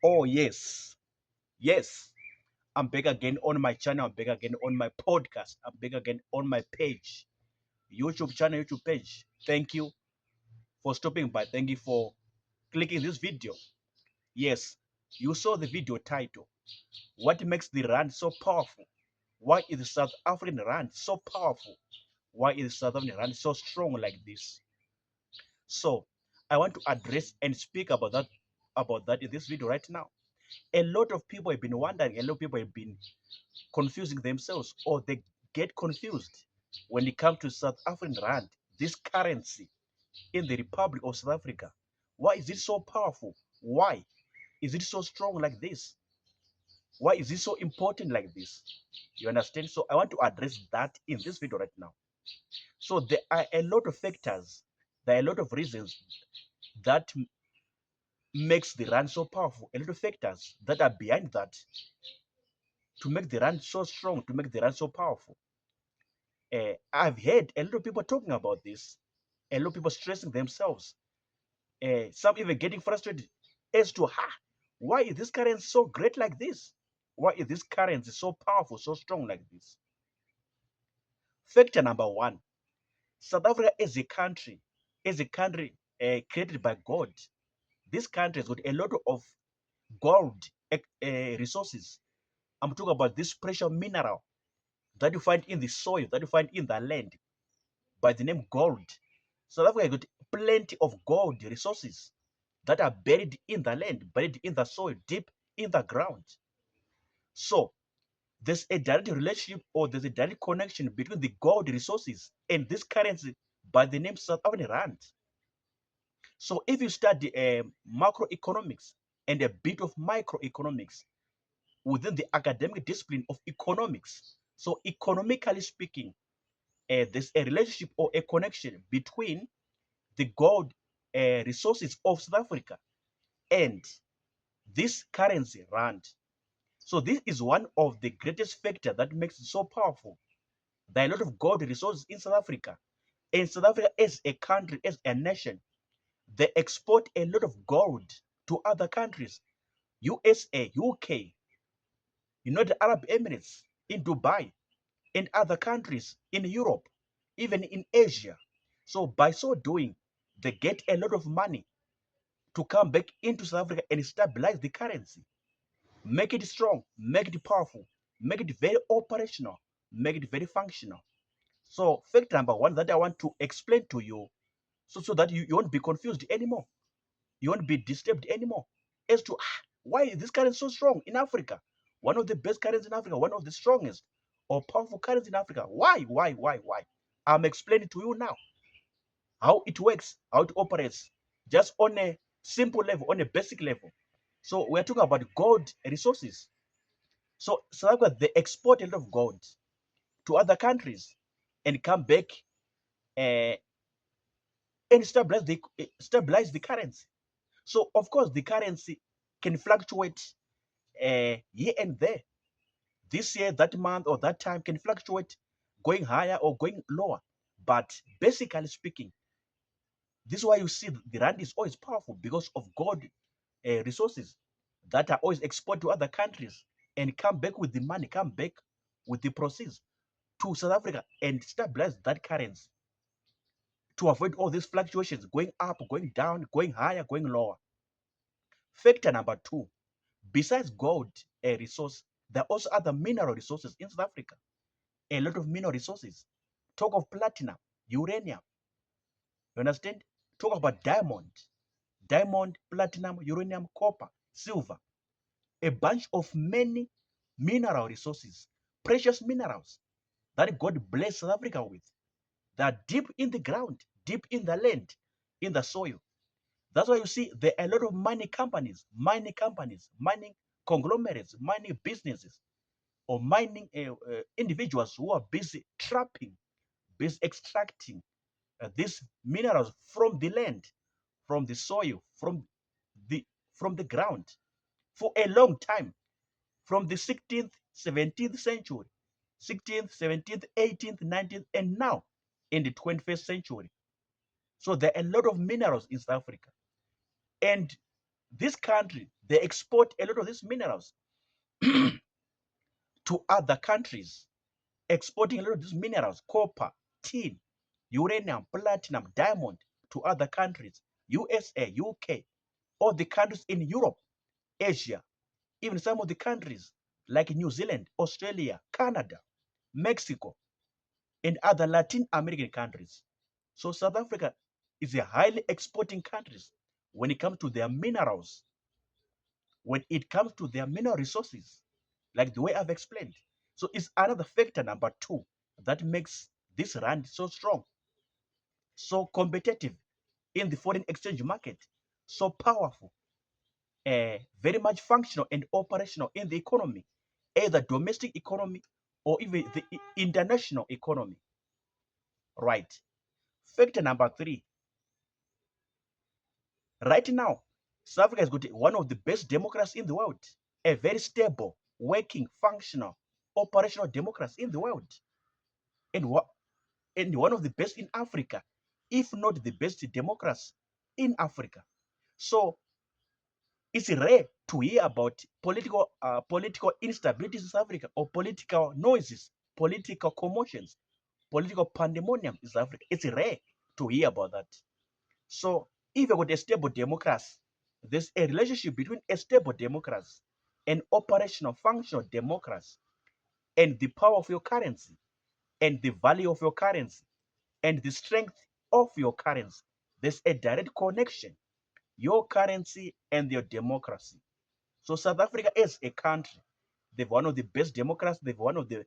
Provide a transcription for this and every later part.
Oh, yes. Yes. I'm back again on my channel. I'm back again on my podcast. I'm back again on my page. YouTube channel, YouTube page. Thank you for stopping by. Thank you for clicking this video. Yes, you saw the video title. What makes the rand so powerful? Why is the South African rand so powerful? Why is the South African rand so strong like this? So, I want to address and speak about that in this video right now. A lot of people have been wondering, a lot of people have been confusing themselves, or they get confused when it comes to South African rand, this currency in the Republic of South Africa. Why is it so powerful? Why is it so strong like this? Why is it so important like this? You understand? So I want to address that in this video right now. So there are a lot of factors, there are a lot of reasons that makes the rand so powerful, a lot of factors that are behind that to make the rand so strong, to make the rand so powerful. I've heard a lot of people talking about this, a lot of people stressing themselves, some even getting frustrated as to why is this currency so great like this? Why is this currency so powerful, so strong like this? Factor number one, South Africa is a country created by God. This country has got a lot of gold resources. I'm talking about this precious mineral that you find in the soil, that you find in the land by the name gold. South Africa has got plenty of gold resources that are buried in the land, buried in the soil, deep in the ground. So there's a direct relationship, or there's a direct connection between the gold resources and this currency by the name South African rand. So if you study macroeconomics and a bit of microeconomics within the academic discipline of economics, so economically speaking, there's a relationship or a connection between the gold resources of South Africa and this currency rand. So this is one of the greatest factors that makes it so powerful. There are a lot of gold resources in South Africa. And South Africa as a country, as a nation, they export a lot of gold to other countries. USA, UK, United Arab Emirates, in Dubai, and other countries in Europe, even in Asia. So by so doing, they get a lot of money to come back into South Africa and stabilize the currency, make it strong, make it powerful, make it very operational, make it very functional. So fact number one that I want to explain to you, so that you won't be confused anymore, you won't be disturbed anymore as to why is this currency so strong in Africa, one of the best currencies in Africa, one of the strongest or powerful currencies in Africa. Why? I'm explaining to you now how it works, how it operates, just on a simple level, on a basic level. So we're talking about gold resources. So South Africa, they export a lot of gold to other countries and come back uh, and stabilize the currency. So of course the currency can fluctuate here and there. This year, that month, or that time can fluctuate, going higher or going lower. But basically speaking, this is why you see the rand is always powerful, because of gold resources that are always exported to other countries and come back with the money, come back with the proceeds to South Africa and stabilize that currency to avoid all these fluctuations, going up, going down, going higher, going lower. Factor number two, besides gold resource, there are also other mineral resources in South Africa. A lot of mineral resources. Talk of platinum, uranium. You understand? Talk about diamond, platinum, uranium, copper, silver. A bunch of many mineral resources, precious minerals that God blessed South Africa with. They are deep in the ground, deep in the land, in the soil. That's why you see there are a lot of mining conglomerates, mining businesses, or mining individuals who are busy trapping, busy extracting these minerals from the land, from the soil, the from the ground for a long time, from the 16th, 17th century. 16th, 17th, 18th, 19th, and now in the 21st century. So there are a lot of minerals in South Africa. And this country, they export a lot of these minerals to other countries, exporting a lot of these minerals, copper, tin, uranium, platinum, diamond to other countries, USA, UK, all the countries in Europe, Asia, even some of the countries like New Zealand, Australia, Canada, Mexico, and other Latin American countries. So South Africa is a highly exporting country when it comes to their minerals, when it comes to their mineral resources, like the way I've explained. So it's another factor, number two, that makes this rand so strong, so competitive in the foreign exchange market, so powerful, very much functional and operational in the economy, either domestic economy or even the international economy. Right. Factor number three, right now, South Africa has got one of the best democracies in the world, a very stable, working, functional, operational democracy in the world, and, and one of the best in Africa, if not the best democracy in Africa. So it's rare to hear about political instabilities in South Africa or political noises, political commotions, political pandemonium in South Africa. It's rare to hear about that. So if you've got a stable democracy, there's a relationship between a stable democracy and operational functional democracy and the power of your currency and the value of your currency and the strength of your currency. There's a direct connection, your currency and your democracy. So South Africa is a country. They've one of the best democracies. They've one of the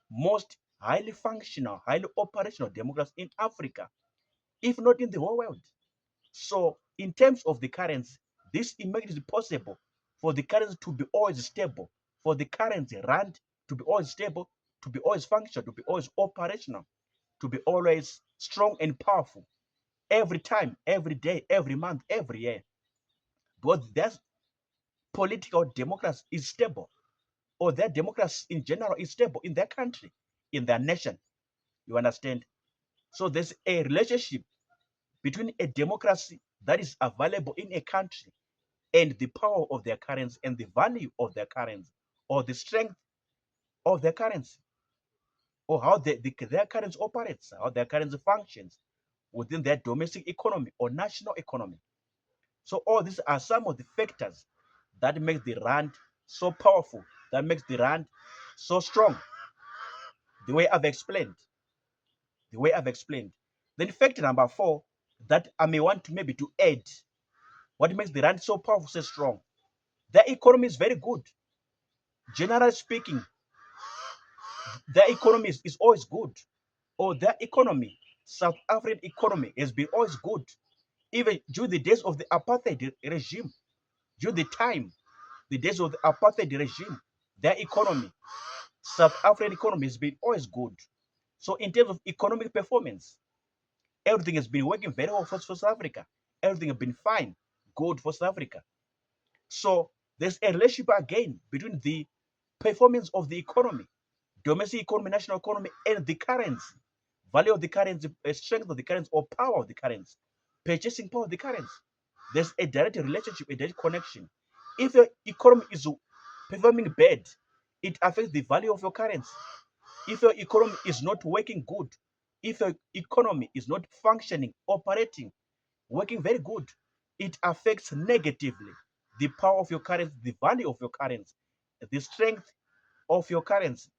most highly functional, highly operational democracies in Africa, if not in the whole world. So in terms of the currency, this makes it possible for the currency to be always stable, for the currency rand to be always stable, to be always functional, to be always operational, to be always strong and powerful every time, every day, every month, every year. Because their political democracy is stable, or their democracy in general is stable in their country, in their nation. You understand? So there's a relationship between a democracy that is available in a country and the power of their currency and the value of their currency or the strength of their currency or how their currency operates, how their currency functions within their domestic economy or national economy. So all these are some of the factors that make the rand so powerful, that makes the rand so strong, the way I've explained, the way I've explained. Then factor number four that I may want to maybe to add, what makes the rand so powerful, so strong. Their economy is very good. Generally speaking, their economy is always good. Or their economy, South African economy, has been always good. Even during the days of the apartheid regime, during the days of the apartheid regime, their economy, South African economy, has been always good. So in terms of economic performance, everything has been working very well for South Africa. Everything has been fine, good for South Africa. So there's a relationship again between the performance of the economy, domestic economy, national economy, and the currency, value of the currency, strength of the currency, or power of the currency, purchasing power of the currency. There's a direct relationship, a direct connection. If your economy is performing bad, it affects the value of your currency. If your economy is not working good, if your economy is not functioning, operating, working very good, it affects negatively the power of your currency, the value of your currency, the strength of your currency,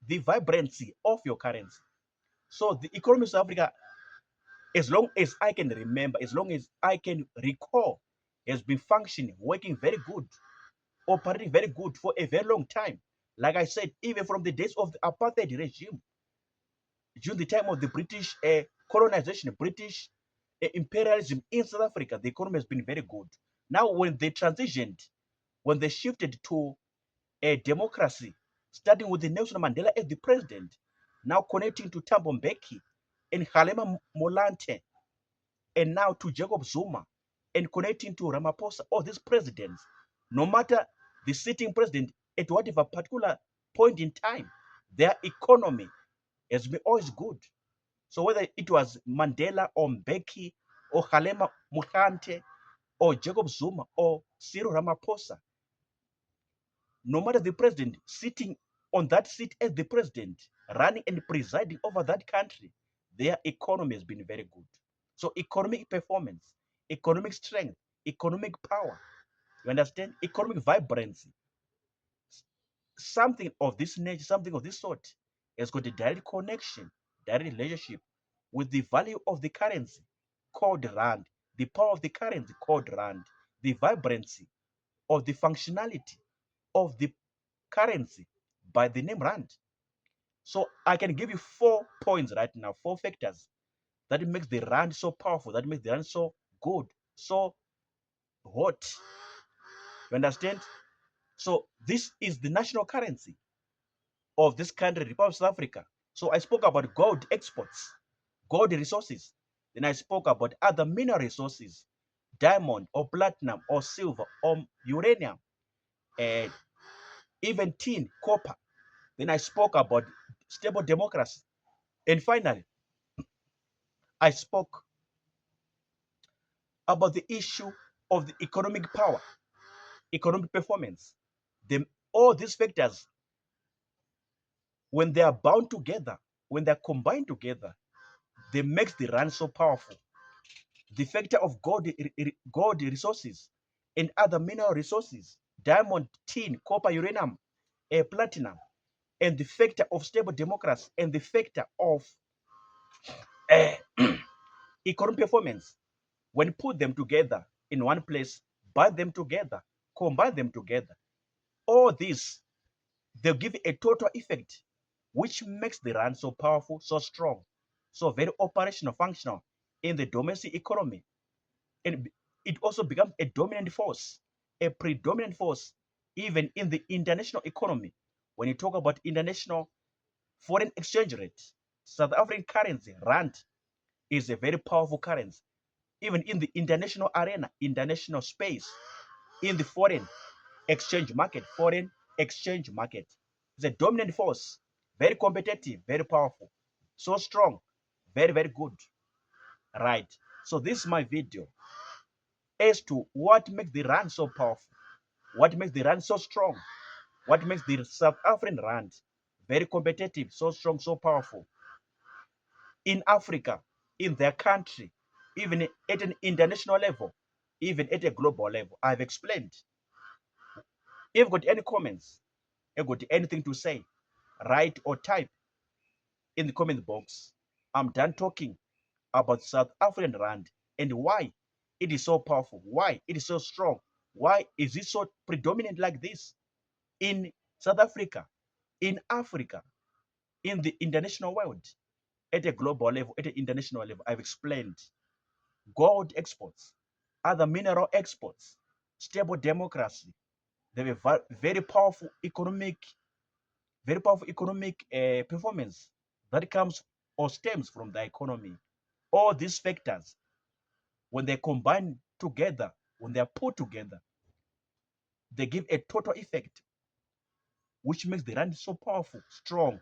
the vibrancy of your currency. So the economy of South Africa, as long as I can remember, as long as I can recall, has been functioning, working very good, operating very good for a very long time. Like I said, even from the days of the apartheid regime, during the time of the British colonization, British imperialism in South Africa, the economy has been very good. Now, when they transitioned, when they shifted to a democracy, starting with the Nelson Mandela as the president, now connecting to Thabo Mbeki and Kgalema Motlanthe, and now to Jacob Zuma, and connecting to Ramaphosa, all these presidents, no matter the sitting president at whatever particular point in time, their economy has been always good. So whether it was Mandela or Mbeki or Kgalema Motlanthe or Jacob Zuma or Cyril Ramaphosa, no matter the president sitting on that seat as the president, running and presiding over that country, their economy has been very good. So economic performance, economic strength, economic power, you understand? Economic vibrancy, something of this nature, something of this sort, has got a direct connection, direct relationship with the value of the currency called rand, the power of the currency called rand, the vibrancy of the functionality of the currency by the name rand. So I can give you 4 points right now, 4 factors that makes the rand so powerful, that makes the rand so good, so hot. You understand? So this is the national currency of this country, Republic of South Africa. So I spoke about gold exports, gold resources. Then I spoke about other mineral resources, diamond or platinum or silver or uranium, and even tin, copper. Then I spoke about stable democracy. And finally, I spoke about the issue of the economic power, economic performance. All these factors, when they are bound together, when they are combined together, they make the rand so powerful. The factor of gold resources and other mineral resources, diamond, tin, copper, uranium, platinum, and the factor of stable democracy and the factor of uh, economic performance, when put them together in one place, bind them together, combine them together, all this, they'll give a total effect, which makes the rand so powerful, so strong, so very operational, functional in the domestic economy. And it also becomes a dominant force, a predominant force, even in the international economy. When you talk about international foreign exchange rate, South African currency, rand, is a very powerful currency, even in the international arena, international space, in the foreign exchange market. It's a dominant force, very competitive, very powerful, so strong, very, very good. Right. So this is my video as to what makes the rand so powerful, what makes the rand so strong, what makes the South African rand very competitive, so strong, so powerful in Africa, in their country, even at an international level, even at a global level. I've explained. If you've got any comments, if you've got anything to say, write or type in the comment box. I'm done talking about South African rand and why it is so powerful, why it is so strong, why is it so predominant like this in South Africa, in Africa, in the international world, at a global level, at an international level. I've explained gold exports, other mineral exports, stable democracy. They have a very powerful economic performance that comes or stems from the economy. All these factors, when they combine together, when they are put together, they give a total effect, which makes the rand so powerful, strong,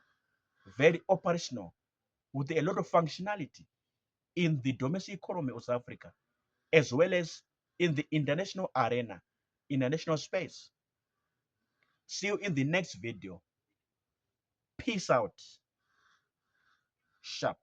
very operational, with a lot of functionality in the domestic economy of South Africa, as well as in the international arena, international space. See you in the next video. Peace out. Sharp.